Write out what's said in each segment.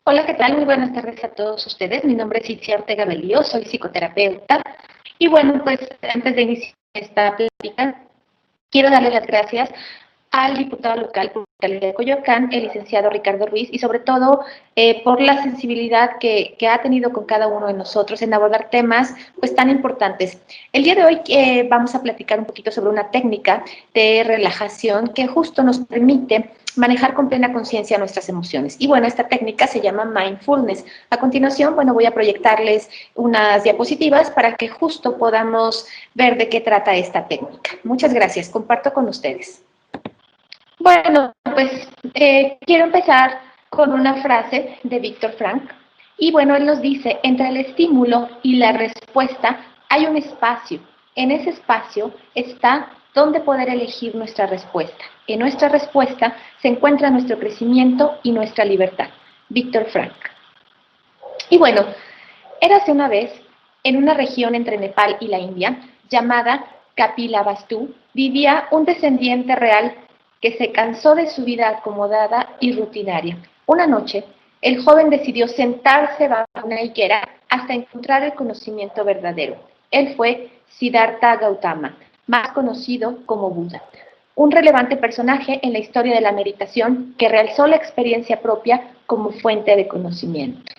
Hola, ¿qué tal? Muy buenas tardes a todos ustedes. Mi nombre es Itzia Ortega Belío, soy psicoterapeuta. Y bueno, pues antes de iniciar esta plática, quiero darle las gracias al diputado local por la alcaldía de Coyoacán, el licenciado Ricardo Ruiz, y sobre todo por la sensibilidad que ha tenido con cada uno de nosotros en abordar temas pues tan importantes. El día de hoy vamos a platicar un poquito sobre una técnica de relajación que justo nos permite manejar con plena conciencia nuestras emociones. Y bueno, esta técnica se llama mindfulness. A continuación, bueno, voy a proyectarles unas diapositivas para que justo podamos ver de qué trata esta técnica. Muchas gracias. Comparto con ustedes. Bueno, pues quiero empezar con una frase de Víctor Frank. Y bueno, él nos dice, entre el estímulo y la respuesta hay un espacio. En ese espacio está donde poder elegir nuestra respuesta. En nuestra respuesta se encuentra nuestro crecimiento y nuestra libertad. Víctor Frank. Y bueno, érase una vez, en una región entre Nepal y la India, llamada Kapilavastu, vivía un descendiente real que se cansó de su vida acomodada y rutinaria. Una noche, el joven decidió sentarse bajo una higuera hasta encontrar el conocimiento verdadero. Él fue Siddhartha Gautama, más conocido como Buda, un relevante personaje en la historia de la meditación que realzó la experiencia propia como fuente de conocimiento.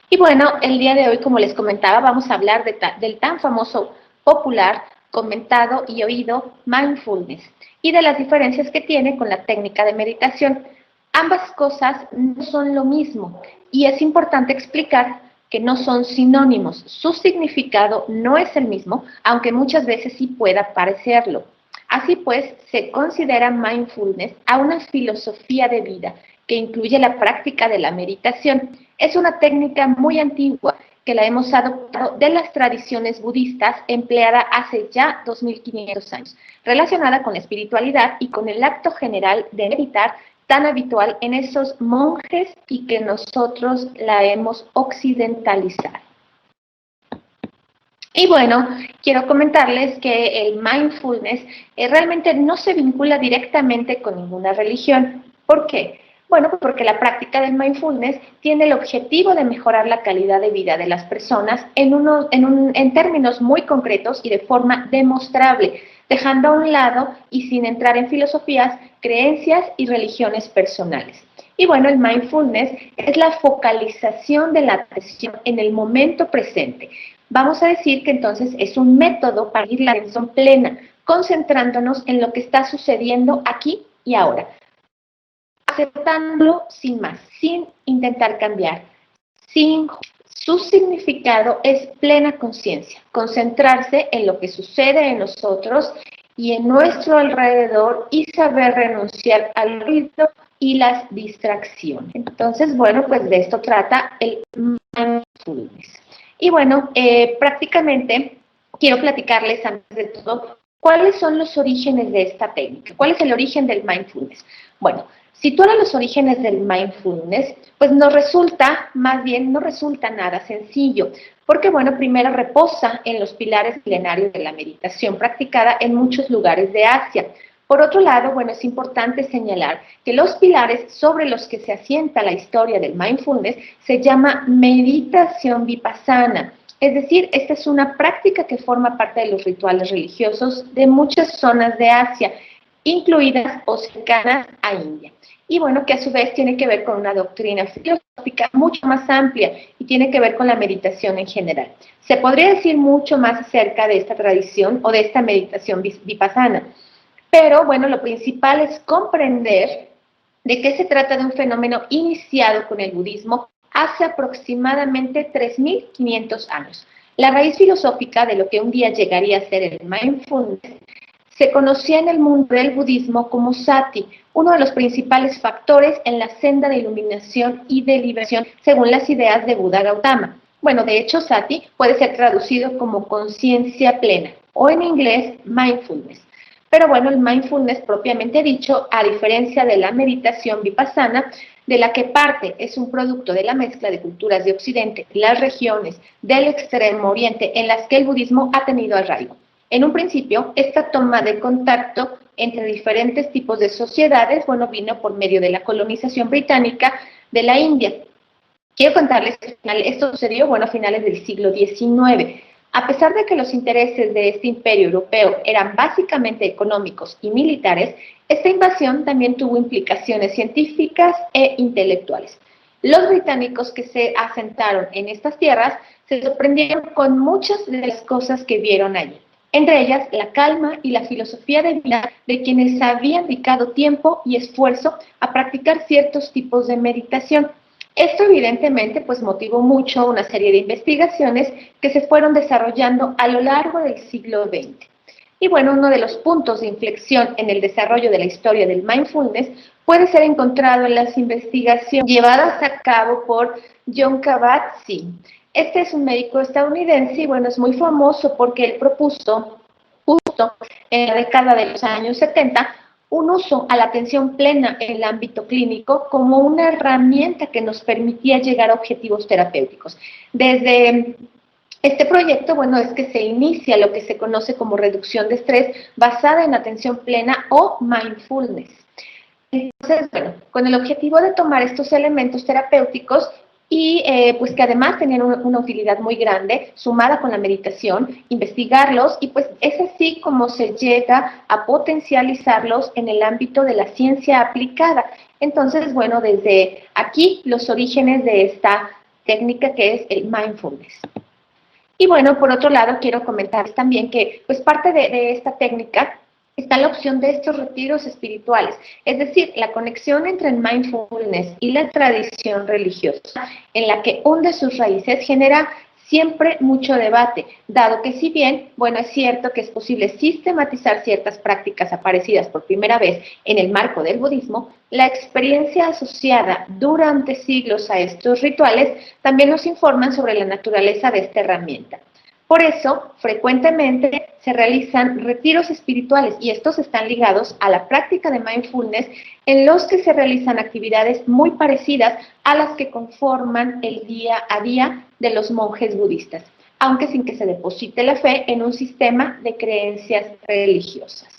Y bueno, el día de hoy, como les comentaba, vamos a hablar del tan famoso, popular, comentado y oído mindfulness y de las diferencias que tiene con la técnica de meditación. Ambas cosas no son lo mismo y es importante explicar que no son sinónimos. Su significado no es el mismo, aunque muchas veces sí pueda parecerlo. Así pues, se considera mindfulness a una filosofía de vida que incluye la práctica de la meditación. Es una técnica muy antigua que la hemos adoptado de las tradiciones budistas empleada hace ya 2500 años, relacionada con la espiritualidad y con el acto general de meditar tan habitual en esos monjes y que nosotros la hemos occidentalizado. Y bueno, quiero comentarles que el mindfulness realmente no se vincula directamente con ninguna religión. ¿Por qué? Bueno, porque la práctica del mindfulness tiene el objetivo de mejorar la calidad de vida de las personas en términos muy concretos y de forma demostrable, dejando a un lado y sin entrar en filosofías, creencias y religiones personales. Y bueno, el mindfulness es la focalización de la atención en el momento presente. Vamos a decir que entonces es un método para ir la atención plena, concentrándonos en lo que está sucediendo aquí y ahora, aceptándolo sin más, sin intentar cambiar, sin su significado es plena conciencia, concentrarse en lo que sucede en nosotros y en nuestro alrededor y saber renunciar al ruido y las distracciones. Entonces, bueno, pues de esto trata el mindfulness. Y bueno, prácticamente quiero platicarles antes de todo cuáles son los orígenes de esta técnica, cuál es el origen del mindfulness. Bueno, situar los orígenes del mindfulness, pues no resulta nada sencillo, porque bueno, primero reposa en los pilares milenarios de la meditación practicada en muchos lugares de Asia. Por otro lado, bueno, es importante señalar que los pilares sobre los que se asienta la historia del mindfulness se llama meditación vipassana. Es decir, esta es una práctica que forma parte de los rituales religiosos de muchas zonas de Asia, incluidas o cercanas a India. Y bueno, que a su vez tiene que ver con una doctrina filosófica mucho más amplia y tiene que ver con la meditación en general. Se podría decir mucho más acerca de esta tradición o de esta meditación vipassana, pero bueno, lo principal es comprender de qué se trata de un fenómeno iniciado con el budismo hace aproximadamente 3.500 años. La raíz filosófica de lo que un día llegaría a ser el mindfulness se conocía en el mundo del budismo como sati, uno de los principales factores en la senda de iluminación y de liberación según las ideas de Buda Gautama. Bueno, de hecho, sati puede ser traducido como conciencia plena o en inglés mindfulness. Pero bueno, el mindfulness propiamente dicho, a diferencia de la meditación vipassana, de la que parte es un producto de la mezcla de culturas de Occidente, las regiones del Extremo Oriente en las que el budismo ha tenido arraigo. En un principio, esta toma de contacto entre diferentes tipos de sociedades, bueno, vino por medio de la colonización británica, de la India. Quiero contarles que esto sucedió, bueno, a finales del siglo XIX. A pesar de que los intereses de este imperio europeo eran básicamente económicos y militares, esta invasión también tuvo implicaciones científicas e intelectuales. Los británicos que se asentaron en estas tierras se sorprendieron con muchas de las cosas que vieron allí. Entre ellas, la calma y la filosofía de vida de quienes habían dedicado tiempo y esfuerzo a practicar ciertos tipos de meditación. Esto evidentemente pues motivó mucho una serie de investigaciones que se fueron desarrollando a lo largo del siglo XX. Y bueno, uno de los puntos de inflexión en el desarrollo de la historia del mindfulness puede ser encontrado en las investigaciones llevadas a cabo por Jon Kabat-Zinn. Este es un médico estadounidense y bueno, es muy famoso porque él propuso justo en la década de los años 70 un uso a la atención plena en el ámbito clínico como una herramienta que nos permitía llegar a objetivos terapéuticos. Desde este proyecto, bueno, es que se inicia lo que se conoce como reducción de estrés basada en atención plena o mindfulness. Entonces, bueno, con el objetivo de tomar estos elementos terapéuticos y pues que además tenían una utilidad muy grande, sumada con la meditación, investigarlos y pues es así como se llega a potencializarlos en el ámbito de la ciencia aplicada. Entonces, bueno, desde aquí los orígenes de esta técnica que es el mindfulness. Y bueno, por otro lado, quiero comentar también que pues parte de esta técnica está la opción de estos retiros espirituales, es decir, la conexión entre el mindfulness y la tradición religiosa, en la que hunde sus raíces, genera siempre mucho debate, dado que si bien, bueno, es cierto que es posible sistematizar ciertas prácticas aparecidas por primera vez en el marco del budismo, la experiencia asociada durante siglos a estos rituales también nos informan sobre la naturaleza de esta herramienta. Por eso, frecuentemente se realizan retiros espirituales y estos están ligados a la práctica de mindfulness en los que se realizan actividades muy parecidas a las que conforman el día a día de los monjes budistas, aunque sin que se deposite la fe en un sistema de creencias religiosas.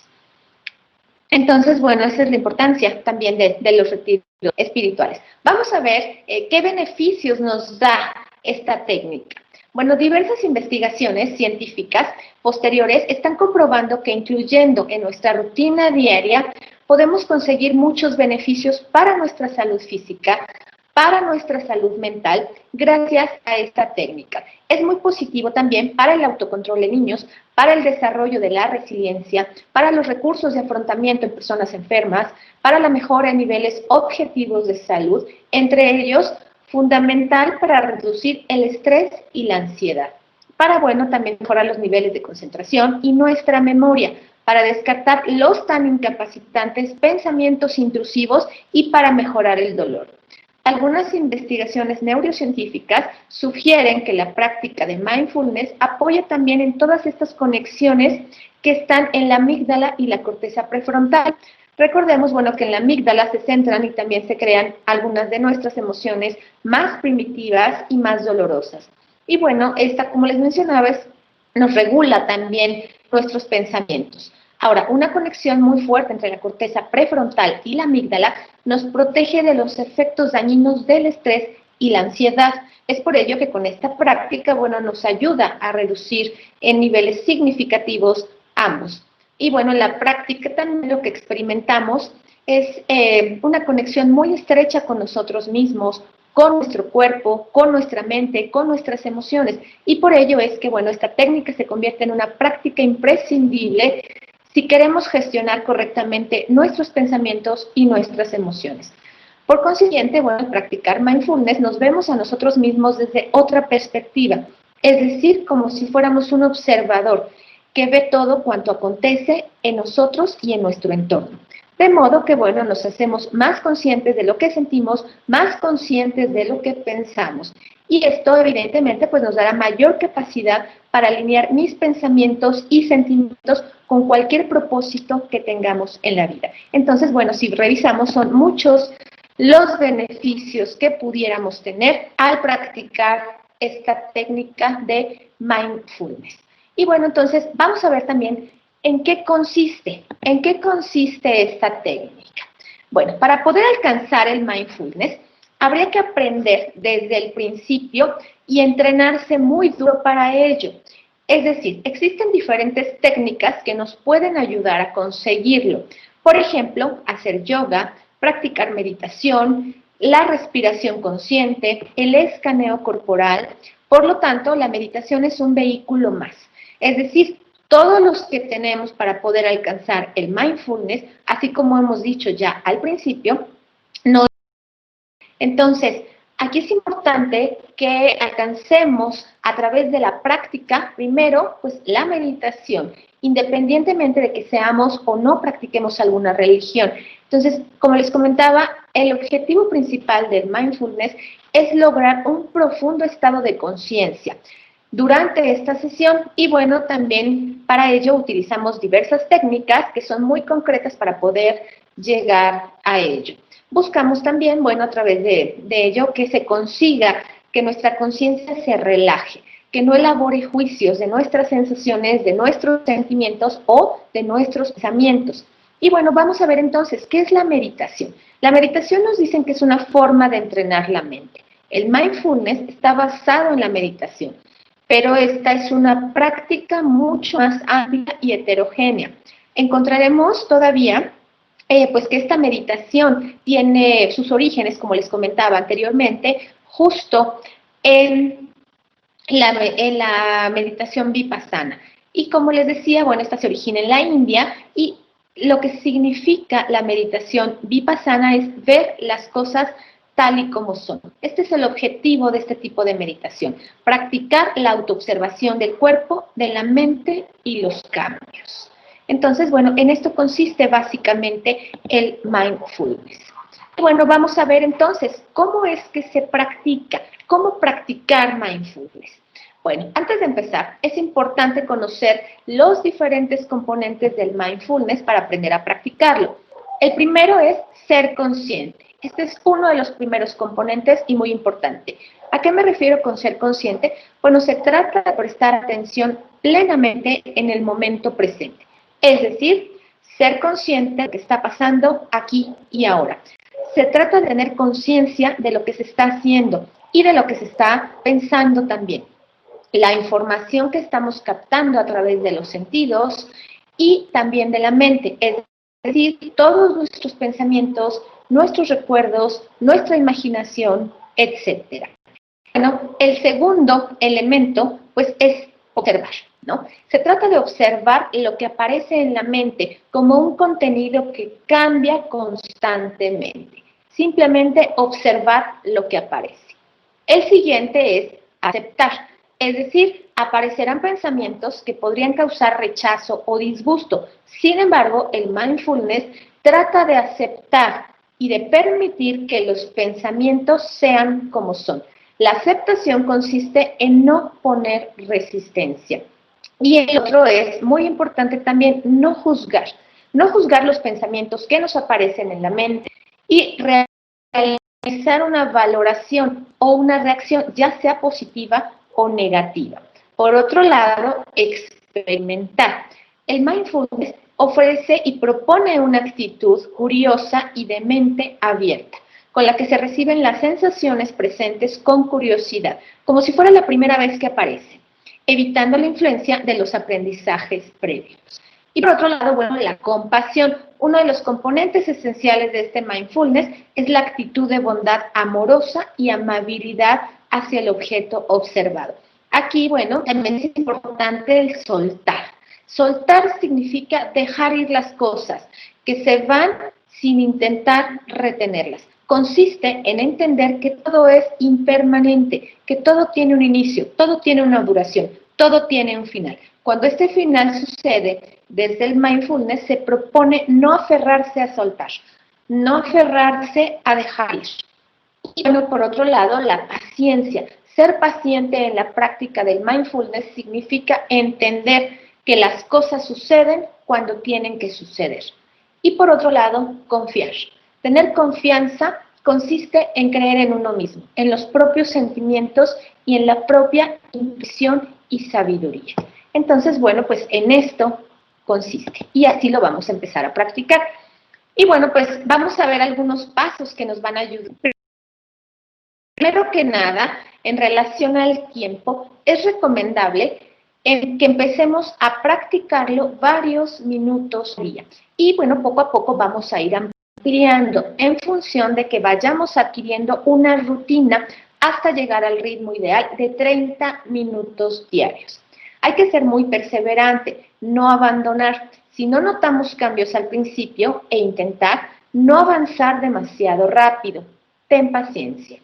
Entonces, bueno, esa es la importancia también de los retiros espirituales. Vamos a ver qué beneficios nos da esta técnica. Bueno, diversas investigaciones científicas posteriores están comprobando que incluyendo en nuestra rutina diaria podemos conseguir muchos beneficios para nuestra salud física, para nuestra salud mental, gracias a esta técnica. Es muy positivo también para el autocontrol de niños, para el desarrollo de la resiliencia, para los recursos de afrontamiento en personas enfermas, para la mejora en niveles objetivos de salud, entre ellos fundamental para reducir el estrés y la ansiedad. Para, bueno, también mejorar los niveles de concentración y nuestra memoria, para descartar los tan incapacitantes pensamientos intrusivos y para mejorar el dolor. Algunas investigaciones neurocientíficas sugieren que la práctica de mindfulness apoya también en todas estas conexiones que están en la amígdala y la corteza prefrontal. Recordemos, bueno, que en la amígdala se centran y también se crean algunas de nuestras emociones más primitivas y más dolorosas. Y bueno, esta, como les mencionaba, nos regula también nuestros pensamientos. Ahora, una conexión muy fuerte entre la corteza prefrontal y la amígdala nos protege de los efectos dañinos del estrés y la ansiedad. Es por ello que con esta práctica, bueno, nos ayuda a reducir en niveles significativos ambos. Y bueno, en la práctica también lo que experimentamos es una conexión muy estrecha con nosotros mismos, con nuestro cuerpo, con nuestra mente, con nuestras emociones. Y por ello es que, bueno, esta técnica se convierte en una práctica imprescindible si queremos gestionar correctamente nuestros pensamientos y nuestras emociones. Por consiguiente, bueno, al practicar mindfulness nos vemos a nosotros mismos desde otra perspectiva, es decir, como si fuéramos un observador que ve todo cuanto acontece en nosotros y en nuestro entorno. De modo que, bueno, nos hacemos más conscientes de lo que sentimos, más conscientes de lo que pensamos. Y esto, evidentemente, pues nos dará mayor capacidad para alinear mis pensamientos y sentimientos con cualquier propósito que tengamos en la vida. Entonces, bueno, si revisamos, son muchos los beneficios que pudiéramos tener al practicar esta técnica de mindfulness. Y bueno, entonces vamos a ver también en qué consiste esta técnica. Bueno, para poder alcanzar el mindfulness, habría que aprender desde el principio y entrenarse muy duro para ello. Es decir, existen diferentes técnicas que nos pueden ayudar a conseguirlo. Por ejemplo, hacer yoga, practicar meditación, la respiración consciente, el escaneo corporal. Por lo tanto, la meditación es un vehículo más. Es decir, todos los que tenemos para poder alcanzar el mindfulness, así como hemos dicho ya al principio, no. Entonces, aquí es importante que alcancemos a través de la práctica, primero, pues la meditación, independientemente de que seamos o no practiquemos alguna religión. Entonces, como les comentaba, el objetivo principal del mindfulness es lograr un profundo estado de conciencia durante esta sesión y bueno, también para ello utilizamos diversas técnicas que son muy concretas para poder llegar a ello. Buscamos también, bueno, a través de ello que se consiga que nuestra conciencia se relaje, que no elabore juicios de nuestras sensaciones, de nuestros sentimientos o de nuestros pensamientos. Y bueno, vamos a ver entonces, ¿qué es la meditación? La meditación nos dicen que es una forma de entrenar la mente. El mindfulness está basado en la meditación, pero esta es una práctica mucho más amplia y heterogénea. Encontraremos todavía pues que esta meditación tiene sus orígenes, como les comentaba anteriormente, justo en la meditación vipassana. Y como les decía, bueno, esta se origina en la India y lo que significa la meditación vipassana es ver las cosas tal y como son. Este es el objetivo de este tipo de meditación, practicar la autoobservación del cuerpo, de la mente y los cambios. Entonces, bueno, en esto consiste básicamente el mindfulness. Bueno, vamos a ver entonces cómo es que se practica, cómo practicar mindfulness. Bueno, antes de empezar, es importante conocer los diferentes componentes del mindfulness para aprender a practicarlo. El primero es ser consciente. Este es uno de los primeros componentes y muy importante. ¿A qué me refiero con ser consciente? Bueno, se trata de prestar atención plenamente en el momento presente. Es decir, ser consciente de lo que está pasando aquí y ahora. Se trata de tener conciencia de lo que se está haciendo y de lo que se está pensando también. La información que estamos captando a través de los sentidos y también de la mente, es decir, todos nuestros pensamientos, nuestros recuerdos, nuestra imaginación, etc. Bueno, el segundo elemento, pues, es observar, ¿no? Se trata de observar lo que aparece en la mente como un contenido que cambia constantemente. Simplemente observar lo que aparece. El siguiente es aceptar, es decir, aparecerán pensamientos que podrían causar rechazo o disgusto. Sin embargo, el mindfulness trata de aceptar y de permitir que los pensamientos sean como son. La aceptación consiste en no poner resistencia. Y el otro es, muy importante también, no juzgar. No juzgar los pensamientos que nos aparecen en la mente y realizar una valoración o una reacción, ya sea positiva o negativa. Por otro lado, experimentar. El mindfulness ofrece y propone una actitud curiosa y de mente abierta, con la que se reciben las sensaciones presentes con curiosidad, como si fuera la primera vez que aparece, evitando la influencia de los aprendizajes previos. Y por otro lado, bueno, la compasión. Uno de los componentes esenciales de este mindfulness es la actitud de bondad amorosa y amabilidad hacia el objeto observado. Aquí, bueno, también es importante el soltar. Soltar significa dejar ir las cosas, que se van sin intentar retenerlas. Consiste en entender que todo es impermanente, que todo tiene un inicio, todo tiene una duración, todo tiene un final. Cuando este final sucede, desde el mindfulness se propone no aferrarse a soltar, no aferrarse a dejar ir. Y bueno, por otro lado, la paciencia. Ser paciente en la práctica del mindfulness significa entender que las cosas suceden cuando tienen que suceder. Y por otro lado, confiar. Tener confianza consiste en creer en uno mismo, en los propios sentimientos y en la propia intuición y sabiduría. Entonces, bueno, pues en esto consiste. Y así lo vamos a empezar a practicar. Y bueno, pues vamos a ver algunos pasos que nos van a ayudar. Primero que nada, en relación al tiempo, es recomendable que empecemos a practicarlo varios minutos al día. Y bueno, poco a poco vamos a ir ampliando en función de que vayamos adquiriendo una rutina hasta llegar al ritmo ideal de 30 minutos diarios. Hay que ser muy perseverante, no abandonar. Si no notamos cambios al principio e intentar no avanzar demasiado rápido. Ten paciencia.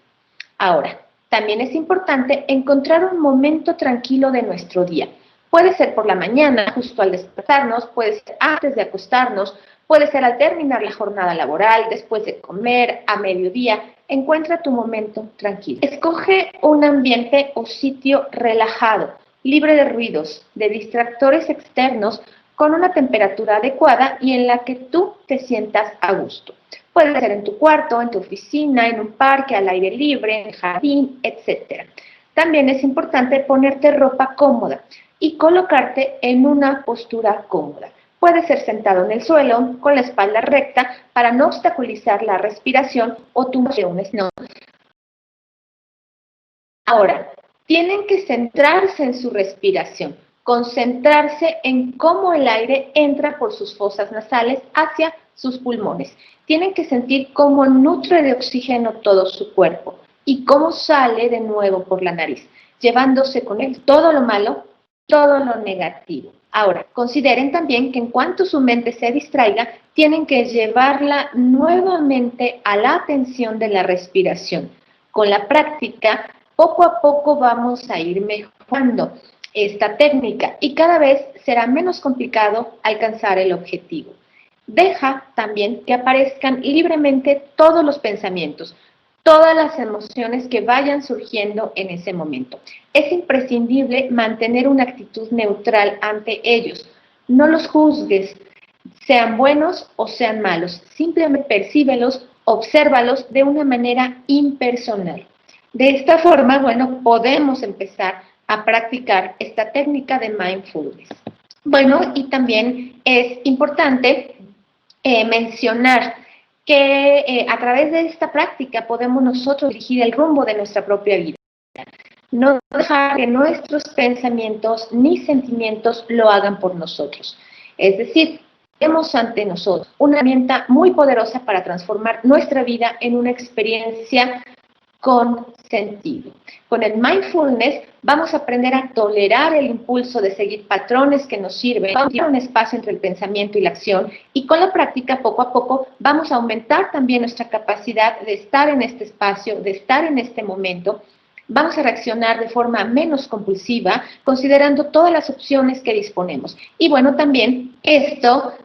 Ahora, también es importante encontrar un momento tranquilo de nuestro día. Puede ser por la mañana, justo al despertarnos, puede ser antes de acostarnos, puede ser al terminar la jornada laboral, después de comer, a mediodía. Encuentra tu momento tranquilo. Escoge un ambiente o sitio relajado, libre de ruidos, de distractores externos, con una temperatura adecuada y en la que tú te sientas a gusto. Puede ser en tu cuarto, en tu oficina, en un parque, al aire libre, en el jardín, etc. También es importante ponerte ropa cómoda y colocarte en una postura cómoda. Puede ser sentado en el suelo, con la espalda recta, para no obstaculizar la respiración o tus emociones. No. Ahora, tienen que centrarse en su respiración, concentrarse en cómo el aire entra por sus fosas nasales hacia sus pulmones. Tienen que sentir cómo nutre de oxígeno todo su cuerpo y cómo sale de nuevo por la nariz, llevándose con él todo lo malo, todo lo negativo. Ahora, consideren también que en cuanto su mente se distraiga, tienen que llevarla nuevamente a la atención de la respiración. Con la práctica, poco a poco vamos a ir mejorando esta técnica y cada vez será menos complicado alcanzar el objetivo. Deja también que aparezcan libremente todos los pensamientos, todas las emociones que vayan surgiendo en ese momento. Es imprescindible mantener una actitud neutral ante ellos. No los juzgues, sean buenos o sean malos. Simplemente percíbelos, obsérvalos de una manera impersonal. De esta forma, bueno, podemos empezar a practicar esta técnica de mindfulness. Bueno, y también es importante mencionar que a través de esta práctica podemos nosotros dirigir el rumbo de nuestra propia vida. No dejar que nuestros pensamientos ni sentimientos lo hagan por nosotros. Es decir, tenemos ante nosotros una herramienta muy poderosa para transformar nuestra vida en una experiencia con sentido. Con el mindfulness vamos a aprender a tolerar el impulso de seguir patrones que nos sirven, vamos a tener un espacio entre el pensamiento y la acción y con la práctica poco a poco vamos a aumentar también nuestra capacidad de estar en este espacio, de estar en este momento. Vamos a reaccionar de forma menos compulsiva, considerando todas las opciones que disponemos. Y bueno, también de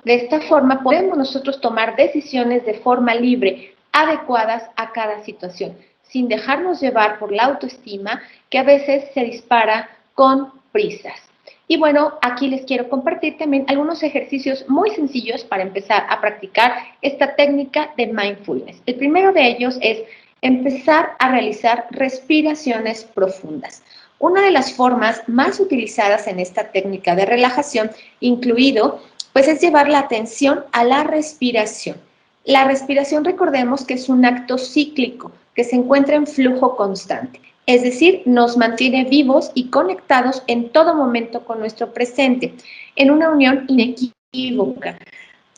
esta forma podemos nosotros tomar decisiones de forma libre, adecuadas a cada situación, sin dejarnos llevar por la autoestima que a veces se dispara con prisas. Y bueno, aquí les quiero compartir también algunos ejercicios muy sencillos para empezar a practicar esta técnica de mindfulness. El primero de ellos es empezar a realizar respiraciones profundas. Una de las formas más utilizadas en esta técnica de relajación, pues es llevar la atención a la respiración. La respiración, recordemos que es un acto cíclico que se encuentra en flujo constante, es decir, nos mantiene vivos y conectados en todo momento con nuestro presente, en una unión inequívoca.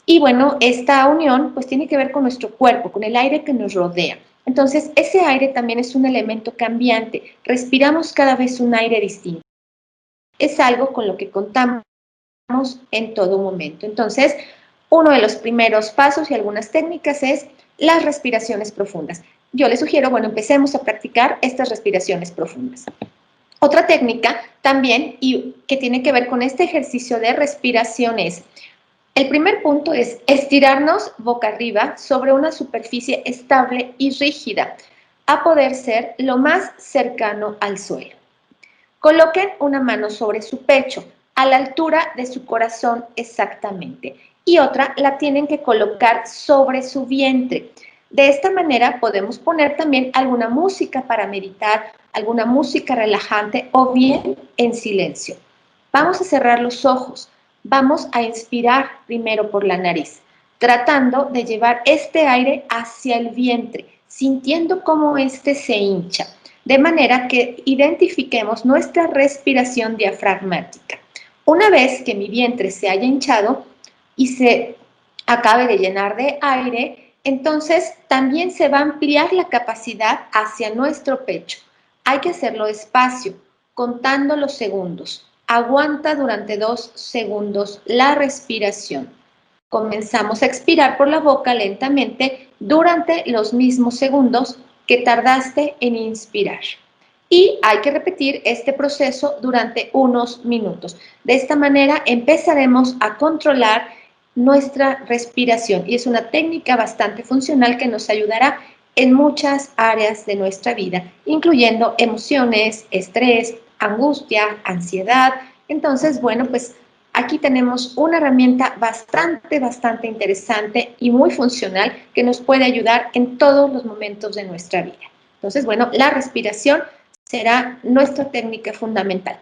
Y bueno, esta unión pues tiene que ver con nuestro cuerpo, con el aire que nos rodea. Entonces, ese aire también es un elemento cambiante. Respiramos cada vez un aire distinto. Es algo con lo que contamos en todo momento. Entonces, uno de los primeros pasos y algunas técnicas es las respiraciones profundas. Yo les sugiero, bueno, empecemos a practicar estas respiraciones profundas. Otra técnica también, y que tiene que ver con este ejercicio de respiración es, el primer punto es estirarnos boca arriba sobre una superficie estable y rígida, a poder ser lo más cercano al suelo. Coloquen una mano sobre su pecho, a la altura de su corazón exactamente, y otra la tienen que colocar sobre su vientre. De esta manera podemos poner también alguna música para meditar, alguna música relajante o bien en silencio. Vamos a cerrar los ojos. Vamos a inspirar primero por la nariz, tratando de llevar este aire hacia el vientre, sintiendo cómo éste se hincha, de manera que identifiquemos nuestra respiración diafragmática. Una vez que mi vientre se haya hinchado y se acabe de llenar de aire, entonces también se va a ampliar la capacidad hacia nuestro pecho. Hay que hacerlo despacio, contando los segundos. Aguanta durante 2 segundos la respiración. Comenzamos a expirar por la boca lentamente durante los mismos segundos que tardaste en inspirar. Y hay que repetir este proceso durante unos minutos. De esta manera empezaremos a controlar nuestra respiración y es una técnica bastante funcional que nos ayudará en muchas áreas de nuestra vida, incluyendo emociones, estrés, angustia, ansiedad. Entonces, bueno, pues aquí tenemos una herramienta bastante interesante y muy funcional que nos puede ayudar en todos los momentos de nuestra vida. Entonces, bueno, la respiración será nuestra técnica fundamental.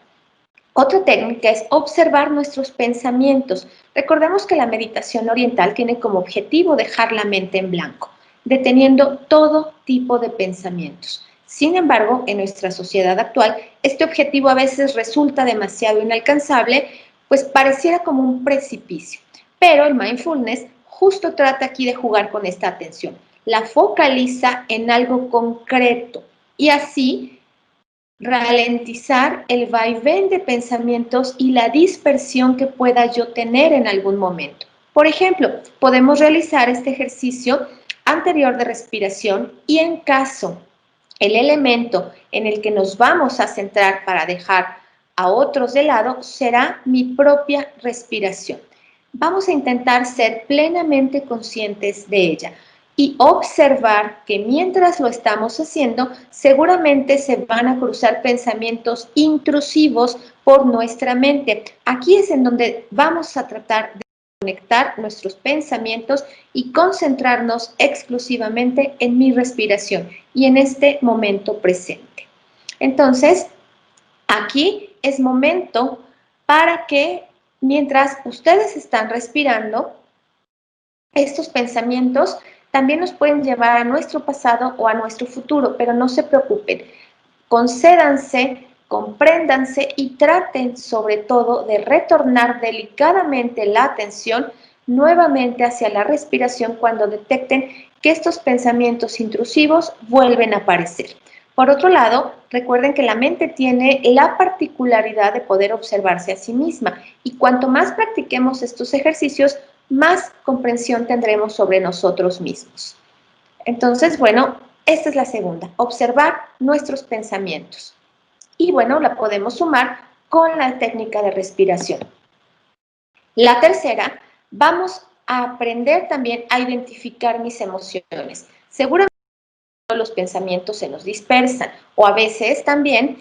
Otra técnica es observar nuestros pensamientos. Recordemos que la meditación oriental tiene como objetivo dejar la mente en blanco, deteniendo todo tipo de pensamientos. Sin embargo, en nuestra sociedad actual, este objetivo a veces resulta demasiado inalcanzable, pues pareciera como un precipicio. Pero el mindfulness justo trata aquí de jugar con esta atención. La focaliza en algo concreto y así ralentizar el vaivén de pensamientos y la dispersión que pueda yo tener en algún momento. Por ejemplo, podemos realizar este ejercicio anterior de respiración y en caso el elemento en el que nos vamos a centrar para dejar a otros de lado será mi propia respiración. Vamos a intentar ser plenamente conscientes de ella y observar que mientras lo estamos haciendo, seguramente se van a cruzar pensamientos intrusivos por nuestra mente. Aquí es en donde vamos a tratar de conectar nuestros pensamientos y concentrarnos exclusivamente en mi respiración y en este momento presente. Entonces, aquí es momento para que mientras ustedes están respirando, estos pensamientos también nos pueden llevar a nuestro pasado o a nuestro futuro, pero no se preocupen. Concédanse, compréndanse y traten sobre todo de retornar delicadamente la atención nuevamente hacia la respiración cuando detecten que estos pensamientos intrusivos vuelven a aparecer. Por otro lado, recuerden que la mente tiene la particularidad de poder observarse a sí misma y cuanto más practiquemos estos ejercicios, más comprensión tendremos sobre nosotros mismos. Entonces, bueno, esta es la segunda, observar nuestros pensamientos. Y bueno, la podemos sumar con la técnica de respiración. La tercera, vamos a aprender también a identificar mis emociones. Seguramente los pensamientos se nos dispersan o a veces también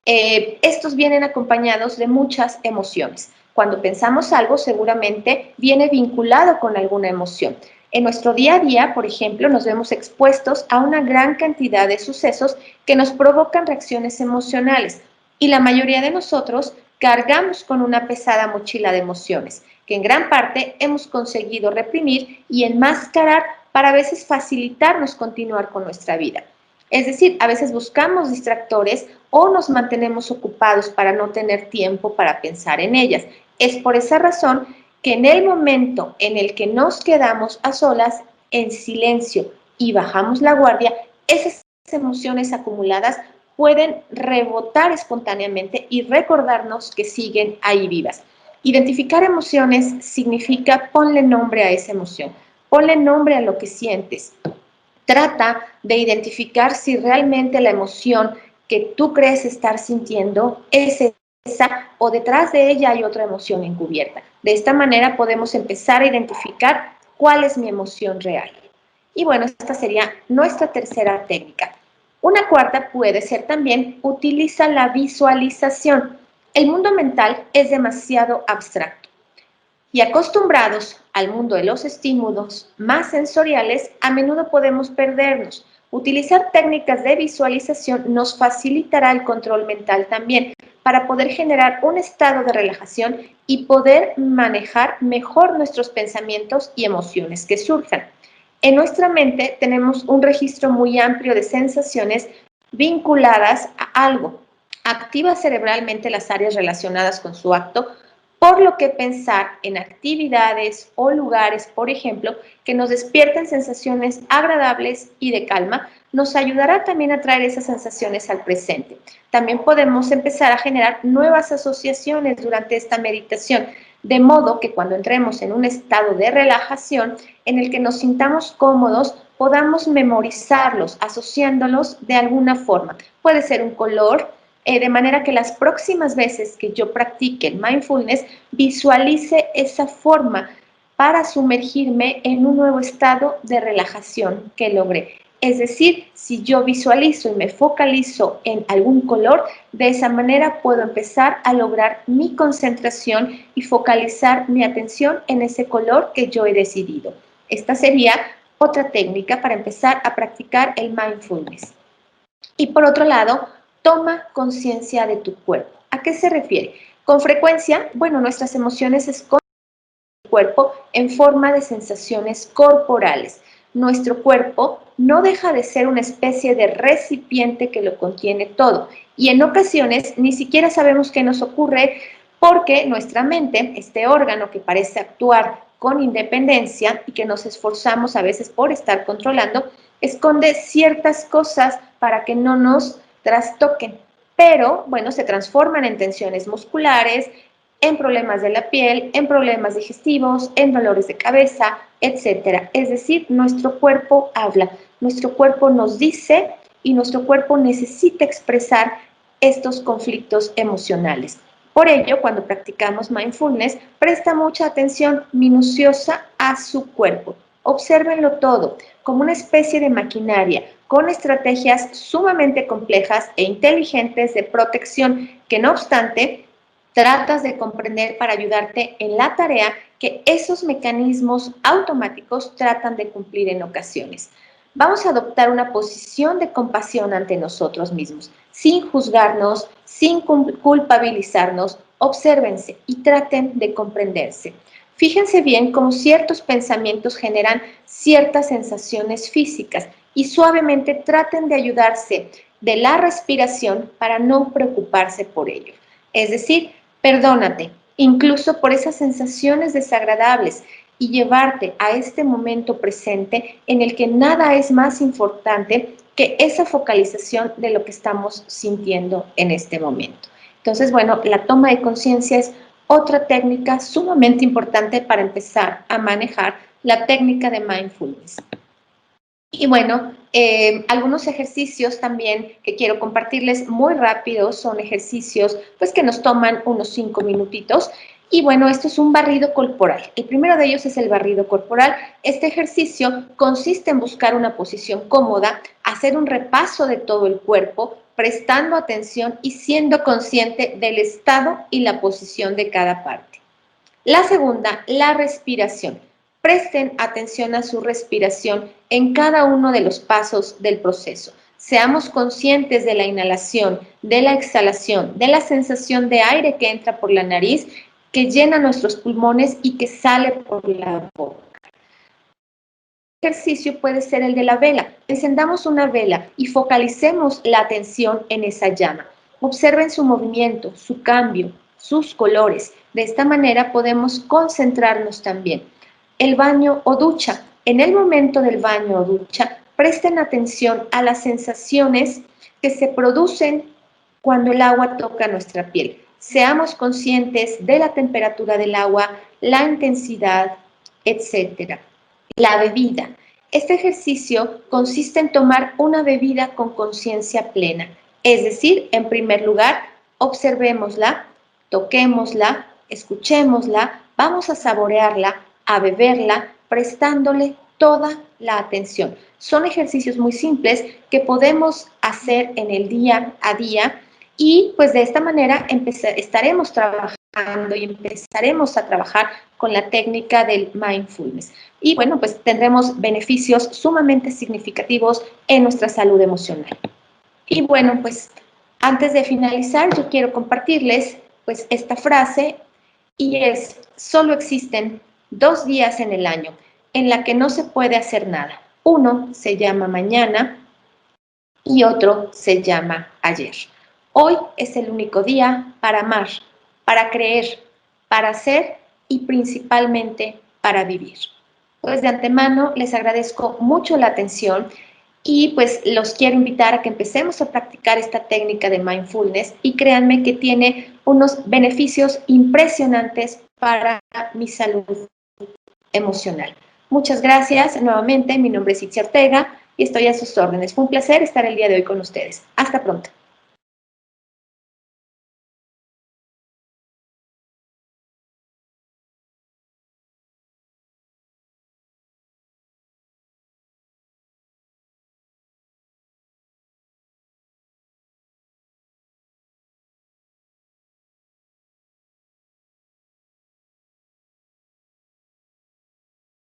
estos vienen acompañados de muchas emociones. Cuando pensamos algo, seguramente viene vinculado con alguna emoción. En nuestro día a día, por ejemplo, nos vemos expuestos a una gran cantidad de sucesos que nos provocan reacciones emocionales y la mayoría de nosotros cargamos con una pesada mochila de emociones que en gran parte hemos conseguido reprimir y enmascarar para a veces facilitarnos continuar con nuestra vida. Es decir, a veces buscamos distractores o nos mantenemos ocupados para no tener tiempo para pensar en ellas. Es por esa razón que en el momento en el que nos quedamos a solas, en silencio y bajamos la guardia, esas emociones acumuladas pueden rebotar espontáneamente y recordarnos que siguen ahí vivas. Identificar emociones significa ponle nombre a esa emoción, ponle nombre a lo que sientes. Trata de identificar si realmente la emoción que tú crees estar sintiendo es esa o detrás de ella hay otra emoción encubierta. De esta manera podemos empezar a identificar cuál es mi emoción real. Y bueno, esta sería nuestra tercera técnica. Una cuarta puede ser también utiliza la visualización. El mundo mental es demasiado abstracto. Y acostumbrados al mundo de los estímulos más sensoriales, a menudo podemos perdernos. Utilizar técnicas de visualización nos facilitará el control mental también para poder generar un estado de relajación y poder manejar mejor nuestros pensamientos y emociones que surjan. En nuestra mente tenemos un registro muy amplio de sensaciones vinculadas a algo. Activa cerebralmente las áreas relacionadas con su acto, por lo que pensar en actividades o lugares, por ejemplo, que nos despierten sensaciones agradables y de calma, nos ayudará también a traer esas sensaciones al presente. También podemos empezar a generar nuevas asociaciones durante esta meditación, de modo que cuando entremos en un estado de relajación en el que nos sintamos cómodos, podamos memorizarlos, asociándolos de alguna forma. Puede ser un color, de manera que las próximas veces que yo practique el mindfulness, visualice esa forma para sumergirme en un nuevo estado de relajación que logré. Es decir, si yo visualizo y me focalizo en algún color, de esa manera puedo empezar a lograr mi concentración y focalizar mi atención en ese color que yo he decidido. Esta sería otra técnica para empezar a practicar el mindfulness. Y por otro lado, toma conciencia de tu cuerpo. ¿A qué se refiere? Con frecuencia, bueno, nuestras emociones esconden el cuerpo en forma de sensaciones corporales. Nuestro cuerpo no deja de ser una especie de recipiente que lo contiene todo. Y en ocasiones ni siquiera sabemos qué nos ocurre porque nuestra mente, este órgano que parece actuar con independencia y que nos esforzamos a veces por estar controlando, esconde ciertas cosas para que no nos trastoquen. Pero, bueno, se transforman en tensiones musculares, en problemas de la piel, en problemas digestivos, en dolores de cabeza, etcétera. Es decir, nuestro cuerpo habla, nuestro cuerpo nos dice y nuestro cuerpo necesita expresar estos conflictos emocionales. Por ello, cuando practicamos mindfulness, presta mucha atención minuciosa a su cuerpo. Obsérvenlo todo, como una especie de maquinaria, con estrategias sumamente complejas e inteligentes de protección que, no obstante, tratas de comprender para ayudarte en la tarea que esos mecanismos automáticos tratan de cumplir en ocasiones. Vamos a adoptar una posición de compasión ante nosotros mismos, sin juzgarnos, sin culpabilizarnos. Obsérvense y traten de comprenderse. Fíjense bien cómo ciertos pensamientos generan ciertas sensaciones físicas y suavemente traten de ayudarse de la respiración para no preocuparse por ello. Es decir, perdónate, incluso por esas sensaciones desagradables, y llevarte a este momento presente en el que nada es más importante que esa focalización de lo que estamos sintiendo en este momento. Entonces, bueno, la toma de conciencia es otra técnica sumamente importante para empezar a manejar la técnica de mindfulness. Y bueno, algunos ejercicios también que quiero compartirles muy rápido son ejercicios pues que nos toman unos 5 minutitos. Y bueno, esto es un barrido corporal. El primero de ellos es el barrido corporal. Este ejercicio consiste en buscar una posición cómoda, hacer un repaso de todo el cuerpo, prestando atención y siendo consciente del estado y la posición de cada parte. La segunda, la respiración. Presten atención a su respiración en cada uno de los pasos del proceso. Seamos conscientes de la inhalación, de la exhalación, de la sensación de aire que entra por la nariz, que llena nuestros pulmones y que sale por la boca. El ejercicio puede ser el de la vela. Encendamos una vela y focalicemos la atención en esa llama. Observen su movimiento, su cambio, sus colores. De esta manera podemos concentrarnos también. El baño o ducha. En el momento del baño o ducha, presten atención a las sensaciones que se producen cuando el agua toca nuestra piel. Seamos conscientes de la temperatura del agua, la intensidad, etcétera. La bebida. Este ejercicio consiste en tomar una bebida con conciencia plena. Es decir, en primer lugar, observémosla, toquémosla, escuchémosla, vamos a saborearla, a beberla, prestándole toda la atención. Son ejercicios muy simples que podemos hacer en el día a día y pues de esta manera estaremos trabajando y empezaremos a trabajar con la técnica del mindfulness. Y bueno, pues tendremos beneficios sumamente significativos en nuestra salud emocional. Y bueno, pues antes de finalizar, yo quiero compartirles pues esta frase y es: solo existen 2 días en el año, en la que no se puede hacer nada. Uno se llama mañana y otro se llama ayer. Hoy es el único día para amar, para creer, para ser y principalmente para vivir. Pues de antemano les agradezco mucho la atención y pues los quiero invitar a que empecemos a practicar esta técnica de mindfulness y créanme que tiene unos beneficios impresionantes para mi salud emocional. Muchas gracias nuevamente, mi nombre es Itzia Ortega y estoy a sus órdenes. Fue un placer estar el día de hoy con ustedes. Hasta pronto.